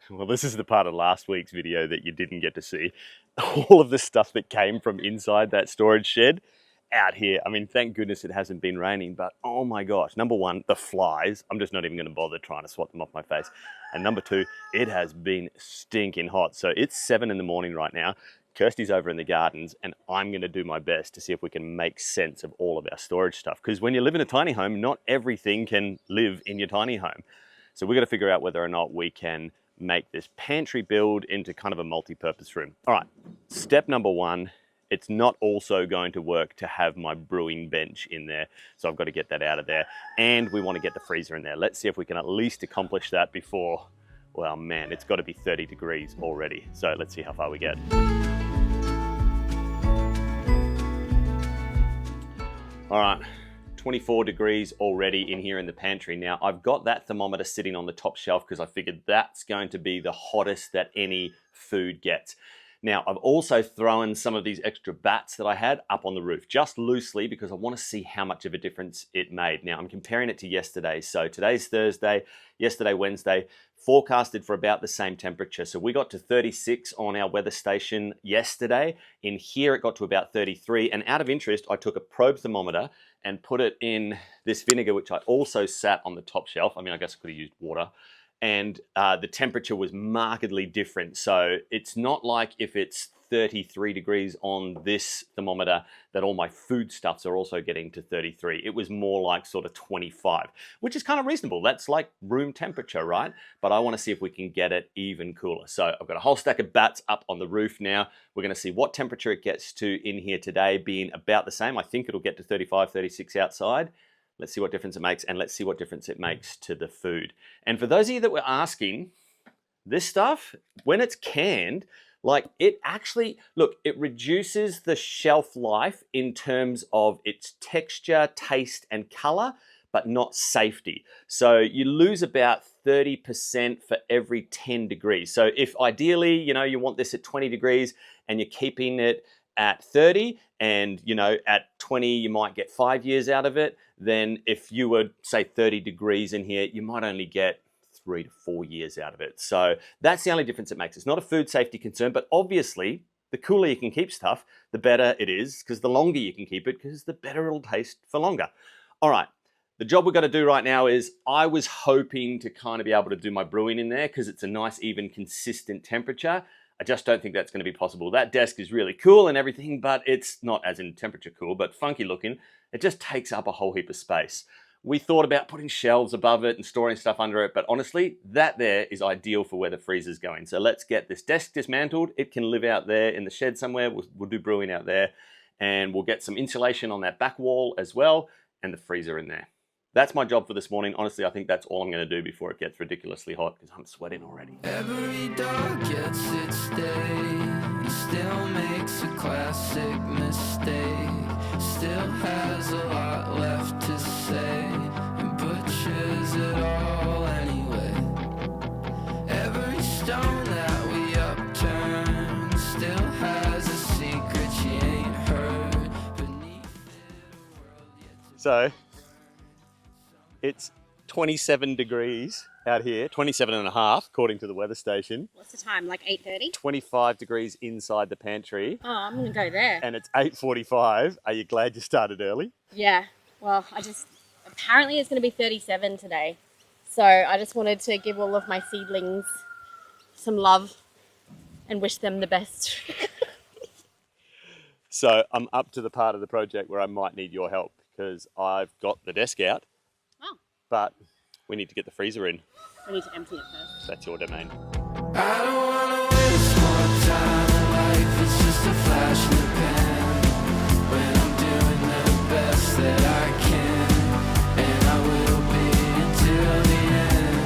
Well, this is the part of last week's video that you didn't get to see. All of the stuff that came from inside that storage shed out here. I mean, thank goodness it hasn't been raining, but oh my gosh. Number one, the flies. I'm just not even going to bother trying to swat them off my face. And number two, it has been stinking hot. So it's 7 in the morning right now. Kirsty's over in the gardens and I'm going to do my best to see if we can make sense of all of our storage stuff. Because when you live in a tiny home, not everything can live in your tiny home. So we've got to figure out whether or not we can make this pantry build into kind of a multi-purpose room. All right, step number one, it's not also going to work to have my brewing bench in there. So I've got to get that out of there. And we want to get the freezer in there. Let's see if we can at least accomplish that before, well, man, it's got to be 30 degrees already. So let's see how far we get. All right. 24 degrees already in here in the pantry. Now, I've got that thermometer sitting on the top shelf because I figured that's going to be the hottest that any food gets. Now, I've also thrown some of these extra bats that I had up on the roof, just loosely because I want to see how much of a difference it made. Now, I'm comparing it to yesterday. So today's Thursday, yesterday, Wednesday, forecasted for about the same temperature. So we got to 36 on our weather station yesterday. In here, it got to about 33. And out of interest, I took a probe thermometer and put it in this vinegar, which I also sat on the top shelf. I mean, I guess I could have used water. And the temperature was markedly different. So it's not like if it's 33 degrees on this thermometer that all my foodstuffs are also getting to 33. It was more like sort of 25, which is kind of reasonable. That's like room temperature, right? But I want to see if we can get it even cooler. So I've got a whole stack of bats up on the roof now. We're going to see what temperature it gets to in here today, being about the same. I think it'll get to 35, 36 outside. Let's see what difference it makes, and let's see what difference it makes to the food. And for those of you that were asking, this stuff, when it's canned, like it actually, look, it reduces the shelf life in terms of its texture, taste, and color, but not safety. So you lose about 30% for every 10 degrees. So if ideally, you want this at 20 degrees and you're keeping it at 30 and, at 20, you might get 5 years out of it. Then if you were, say, 30 degrees in here, you might only get 3 to 4 years out of it. So that's the only difference it makes. It's not a food safety concern, but obviously the cooler you can keep stuff, the better it is, because the longer you can keep it, because the better it'll taste for longer. All right. The job we've got to do right now is I was hoping to kind of be able to do my brewing in there because it's a nice, even, consistent temperature. I just don't think that's going to be possible. That desk is really cool and everything, but it's not as in temperature cool, but funky looking. It just takes up a whole heap of space. We thought about putting shelves above it and storing stuff under it, but honestly, that there is ideal for where the freezer's going. So let's get this desk dismantled. It can live out there in the shed somewhere. We'll do brewing out there, and we'll get some insulation on that back wall as well, and the freezer in there. That's my job for this morning. Honestly, I think that's all I'm going to do before it gets ridiculously hot because I'm sweating already. Every dog gets its day. He still makes a classic mistake. Still has a lot left to say and butchers it all anyway. Every stone that we upturn still has a secret she ain't heard. Beneath it, a world yet to So it's 27 degrees out here, 27 and a half, according to the weather station. What's the time, like 8:30? 25 degrees inside the pantry. Oh, I'm going to go there. And it's 8:45. Are you glad you started early? Yeah, well, apparently it's going to be 37 today. So I just wanted to give all of my seedlings some love and wish them the best. So I'm up to the part of the project where I might need your help because I've got the desk out. Oh. But we need to get the freezer in. We need to empty it first. That's your domain. I don't wanna waste more time in life. It's just a flash in the pan when I'm doing the best that I can, and I will be until the end,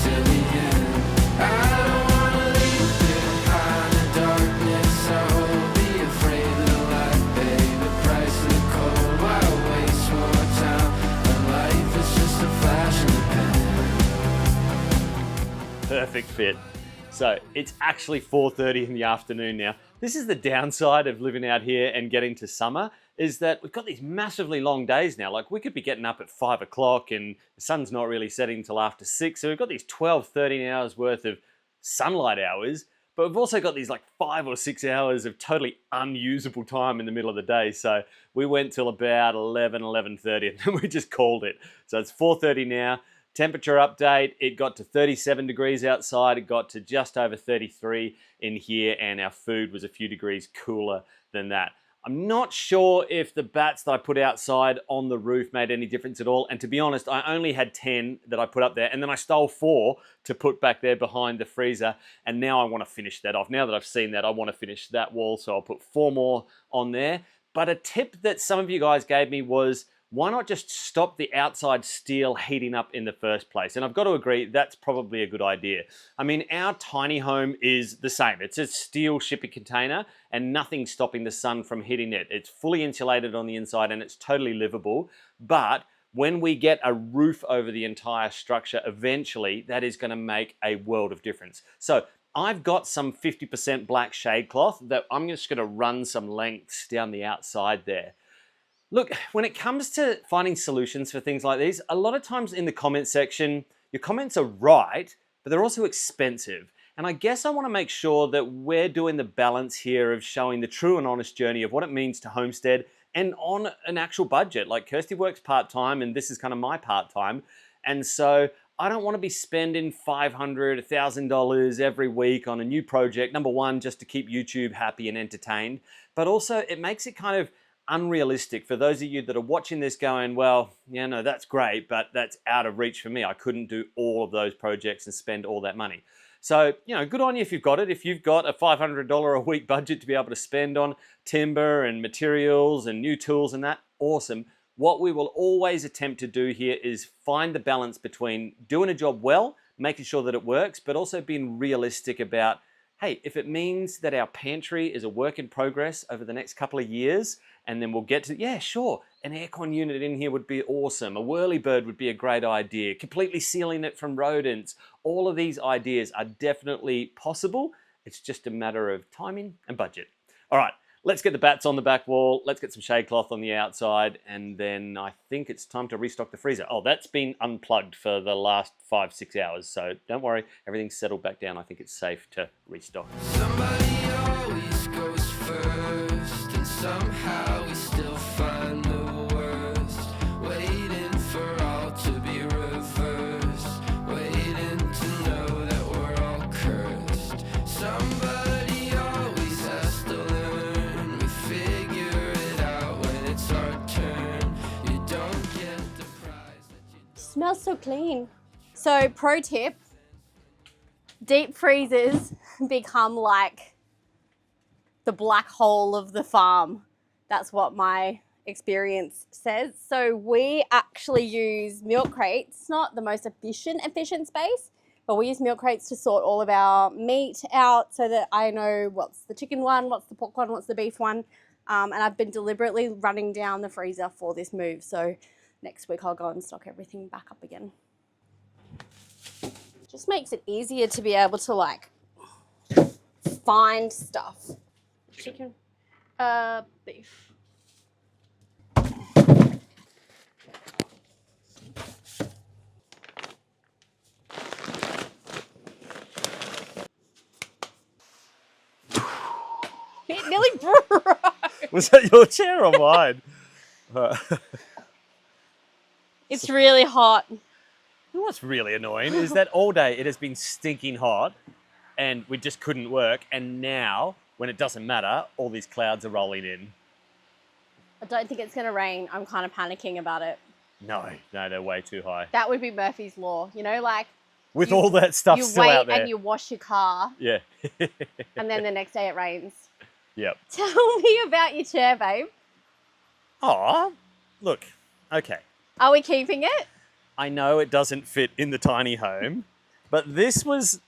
till the end. I don't wanna leave behind the darkness. I will be afraid of the light, pay the price of the cold. Why waste more time when life is just a flash in the pan? Perfect fit. So it's actually 4:30 in the afternoon now. This is the downside of living out here and getting to summer, is that we've got these massively long days now. Like we could be getting up at 5 o'clock and the sun's not really setting until after 6. So we've got these 12, 13 hours worth of sunlight hours, but we've also got these like 5 or 6 hours of totally unusable time in the middle of the day. So we went till about 11:30, and then we just called it. So it's 4:30 now. Temperature update, it got to 37 degrees outside. It got to just over 33 in here, and our food was a few degrees cooler than that. I'm not sure if the bats that I put outside on the roof made any difference at all. And to be honest, I only had 10 that I put up there, and then I stole 4 to put back there behind the freezer. And now I want to finish that off. Now that I've seen that, I want to finish that wall. So I'll put 4 more on there. But a tip that some of you guys gave me was, why not just stop the outside steel heating up in the first place? And I've got to agree, that's probably a good idea. I mean, our tiny home is the same. It's a steel shipping container and nothing's stopping the sun from hitting it. It's fully insulated on the inside and it's totally livable. But when we get a roof over the entire structure, eventually that is going to make a world of difference. So I've got some 50% black shade cloth that I'm just going to run some lengths down the outside there. Look, when it comes to finding solutions for things like these, a lot of times in the comment section, your comments are right, but they're also expensive. And I guess I want to make sure that we're doing the balance here of showing the true and honest journey of what it means to homestead and on an actual budget. Like Kirsty works part-time and this is kind of my part-time. And so I don't want to be spending $500, $1,000 every week on a new project. Number one, just to keep YouTube happy and entertained. But also it makes it kind of unrealistic for those of you that are watching this going, well, yeah, no, that's great, but that's out of reach for me. I couldn't do all of those projects and spend all that money. So, you know, good on you if you've got it. If you've got a $500 a week budget to be able to spend on timber and materials and new tools and that, awesome. What we will always attempt to do here is find the balance between doing a job well, making sure that it works, but also being realistic about, hey, if it means that our pantry is a work in progress over the next couple of years, and then we'll get to, yeah, sure, an aircon unit in here would be awesome. A whirlybird would be a great idea. Completely sealing it from rodents. All of these ideas are definitely possible. It's just a matter of timing and budget. All right, let's get the bats on the back wall. Let's get some shade cloth on the outside. And then I think it's time to restock the freezer. Oh, that's been unplugged for the last 5-6 hours. So don't worry, everything's settled back down. I think it's safe to restock. Somebody always goes first, and somehow we still find the worst. Waiting for all to be reversed, waiting to know that we're all cursed. Somebody always has to learn. We figure it out when it's our turn. You don't get the prize that you Smells so clean. So pro tip, deep freezers become like the black hole of the farm. That's what my experience says. So we actually use milk crates. It's not the most efficient space, but we use milk crates to sort all of our meat out so that I know what's the chicken one, what's the pork one, what's the beef one. And I've been deliberately running down the freezer for this move. So next week I'll go and stock everything back up again. Just makes it easier to be able to like find stuff. Chicken, beef. It nearly broke. Was that your chair or mine? It's really hot. What's really annoying is that all day it has been stinking hot and we just couldn't work. And now, when it doesn't matter, all these clouds are rolling in. I don't think it's going to rain. I'm kind of panicking about it. No, they're way too high. That would be Murphy's Law, you know, like With all that stuff still out there. You wait and you wash your car. Yeah. And then the next day it rains. Yep. Tell me about your chair, babe. Aw, look, okay. Are we keeping it? I know it doesn't fit in the tiny home, but this was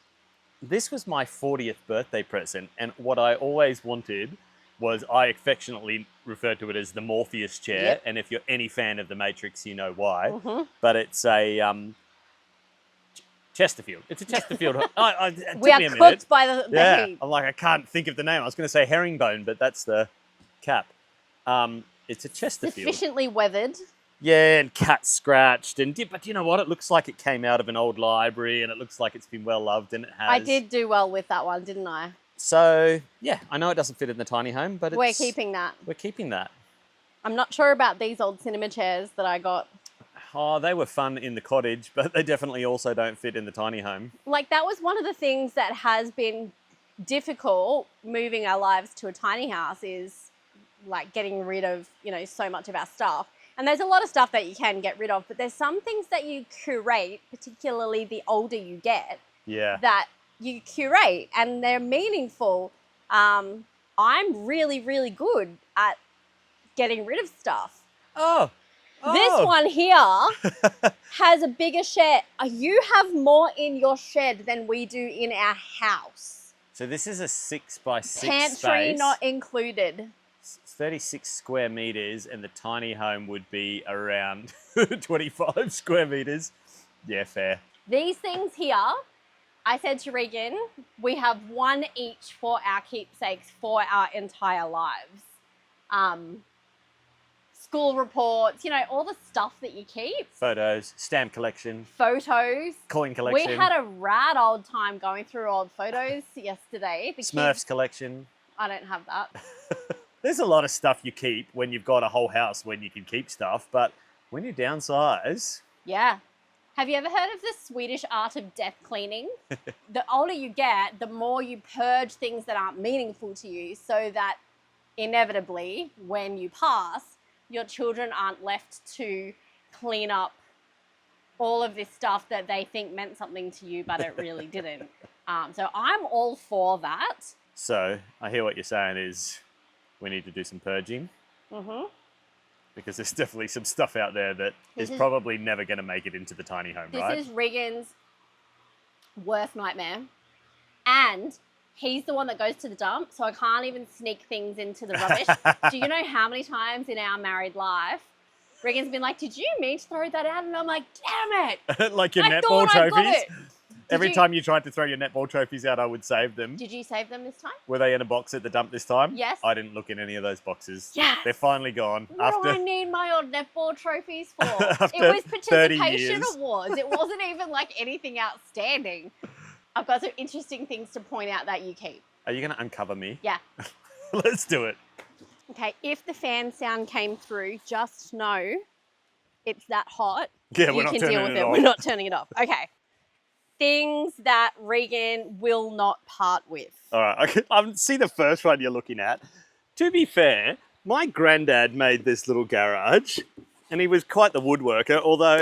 my 40th birthday present, and what I always wanted was, I affectionately referred to it as the Morpheus chair, Yep. and if you're any fan of The Matrix, you know why. Mm-hmm. But it's a Chesterfield. It's a Chesterfield. We are cooked by the heat. I'm like, I can't think of the name. I was going to say herringbone, but that's the cap. It's a Chesterfield. Sufficiently weathered. Yeah, and cat scratched, but you know what? It looks like it came out of an old library, and it looks like it's been well loved, and it has. I did do well with that one, didn't I? So yeah, I know it doesn't fit in the tiny home, but We're keeping that. We're keeping that. I'm not sure about these old cinema chairs that I got. Oh, they were fun in the cottage, but they definitely also don't fit in the tiny home. Like, that was one of the things that has been difficult moving our lives to a tiny house, is like getting rid of, you know, so much of our stuff. And there's a lot of stuff that you can get rid of, but there's some things that you curate, particularly the older you get, that you curate and they're meaningful. I'm really, really good at getting rid of stuff. This one here has a bigger shed. You have more in your shed than we do in our house. So this is a 6x6 Pantry space. not included. 36 square meters, and the tiny home would be around 25 square meters. Yeah, fair. These things here, I said to Regan, we have one each for our keepsakes for our entire lives. School reports, you know, all the stuff that you keep. Photos, stamp collection. Photos. Coin collection. We had a rad old time going through old photos yesterday. The Smurfs kids, collection. I don't have that. There's a lot of stuff you keep when you've got a whole house when you can keep stuff, but when you downsize... Yeah. Have you ever heard of the Swedish art of death cleaning? The older you get, the more you purge things that aren't meaningful to you, so that inevitably, when you pass, your children aren't left to clean up all of this stuff that they think meant something to you, but it really didn't. So I'm all for that. So I hear what you're saying is we need to do some purging. Mm-hmm. Because there's definitely some stuff out there that is probably never going to make it into the tiny home, right? This is Regan's worst nightmare. And he's the one that goes to the dump, so I can't even sneak things into the rubbish. Do you know how many times in our married life Regan's been like, did you mean to throw that out? And I'm like, damn it. Like your I netball thought I trophies? got it. Every time you tried to throw your netball trophies out, I would save them. Did you save them this time? Were they in a box at the dump this time? Yes. I didn't look in any of those boxes. Yes. They're finally gone. What do I need my old netball trophies for? After It was 30 participation years. awards. It wasn't even like anything outstanding. I've got some interesting things to point out that you keep. Are you going to uncover me? Yeah. Let's do it. Okay, if the fan sound came through, just know it's that hot. Yeah, You we're not can turning deal with it it. off. We're not turning it off. Okay. Things that Regan will not part with. All right, I see the first one you're looking at. To be fair, my granddad made this little garage, and he was quite the woodworker, although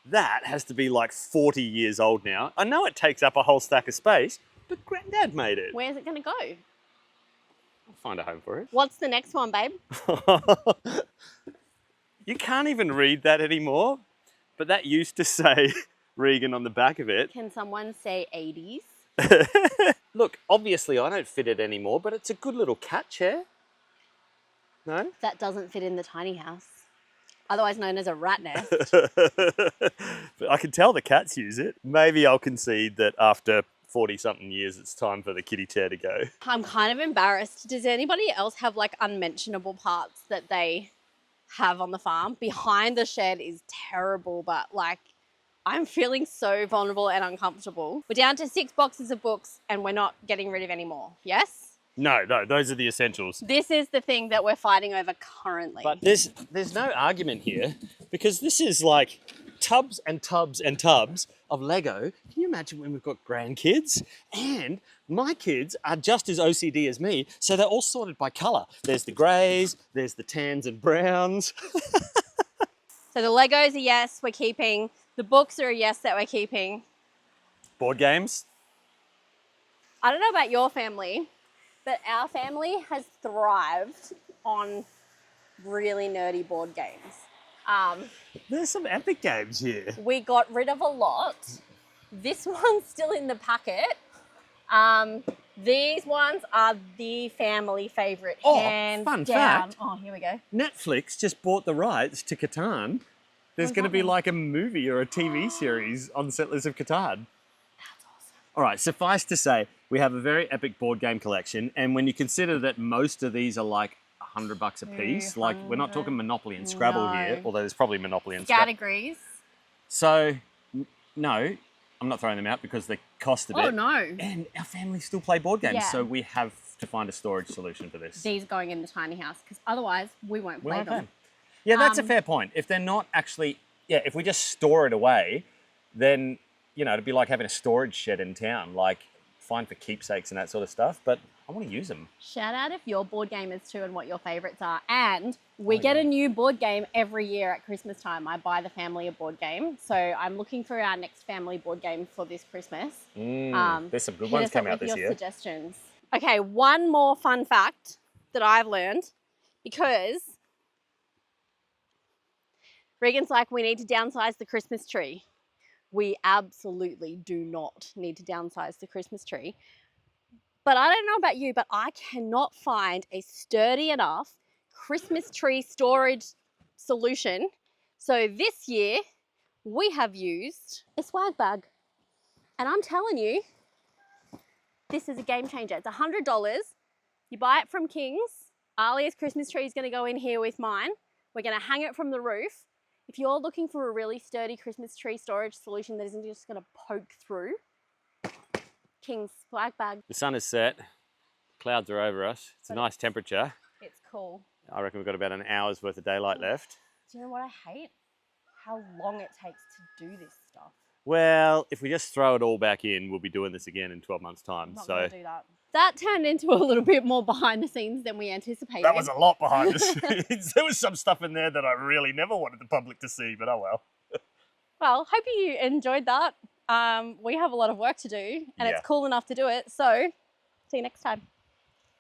that has to be like 40 years old now. I know it takes up a whole stack of space, but granddad made it. Where's it going to go? I'll find a home for it. What's the next one, babe? You can't even read that anymore, but that used to say Regan on the back of it. Can someone say 80s? Look, obviously I don't fit it anymore, but it's a good little cat chair. No? That doesn't fit in the tiny house, otherwise known as a rat nest. But I can tell the cats use it. Maybe I'll concede that after 40-something years, it's time for the kitty chair to go. I'm kind of embarrassed. Does anybody else have like unmentionable parts that they have on the farm? Behind the shed is terrible, but like I'm feeling so vulnerable and uncomfortable. We're down to 6 boxes of books and we're not getting rid of any more. Yes? No, those are the essentials. This is the thing that we're fighting over currently. But there's no argument here because this is like tubs and tubs and tubs of Lego. Can you imagine when we've got grandkids? And my kids are just as OCD as me, so they're all sorted by colour. There's the greys, there's the tans and browns. So the Legos are yes, we're keeping. The books are a yes that we're keeping. Board games? I don't know about your family, but our family has thrived on really nerdy board games. There's some epic games here. We got rid of a lot. This one's still in the packet. These ones are the family favourite, hands fun down. fact. Oh, here we go. Netflix just bought the rights to Catan. There's going to be like a movie or a TV series on Settlers of Catan. That's awesome. All right, suffice to say, we have a very epic board game collection. And when you consider that most of these are like $100 a piece. Like, we're not talking Monopoly and Scrabble here, although there's probably Monopoly and Scrabble. Categories. So, no, I'm not throwing them out because they cost a bit. Oh, no. And our family still play board games, Yeah. so we have to find a storage solution for this. These are going in the tiny house because otherwise we won't play them. Yeah, that's a fair point. If they're not actually, if we just store it away, then, you know, it'd be like having a storage shed in town, like fine for keepsakes and that sort of stuff, but I want to use them. Shout out if you're board gamers too and what your favourites are. And we get a new board game every year at Christmas time. I buy the family a board game. So I'm looking for our next family board game for this Christmas. There's some good ones coming out this year. Suggestions. Okay, one more fun fact that I've learned, because Regan's like, we need to downsize the Christmas tree. We absolutely do not need to downsize the Christmas tree. But I don't know about you, but I cannot find a sturdy enough Christmas tree storage solution. So this year we have used a swag bag. And I'm telling you, this is a game changer. It's $100. You buy it from King's. Alia's Christmas tree is going to go in here with mine. We're going to hang it from the roof. If you're looking for a really sturdy Christmas tree storage solution that isn't just going to poke through, King's swag bag. The sun is set. Clouds are over us. It's a nice temperature. It's cool. I reckon we've got about an hour's worth of daylight left. Do you know what I hate? How long it takes to do this stuff. Well, if we just throw it all back in, we'll be doing this again in 12 months' time. I'm not so gonna do that. That turned into a little bit more behind the scenes than we anticipated. That was a lot behind the scenes. There was some stuff in there that I really never wanted the public to see, but oh well. Well, hope you enjoyed that. We have a lot of work to do, and it's cool enough to do it. So, see you next time.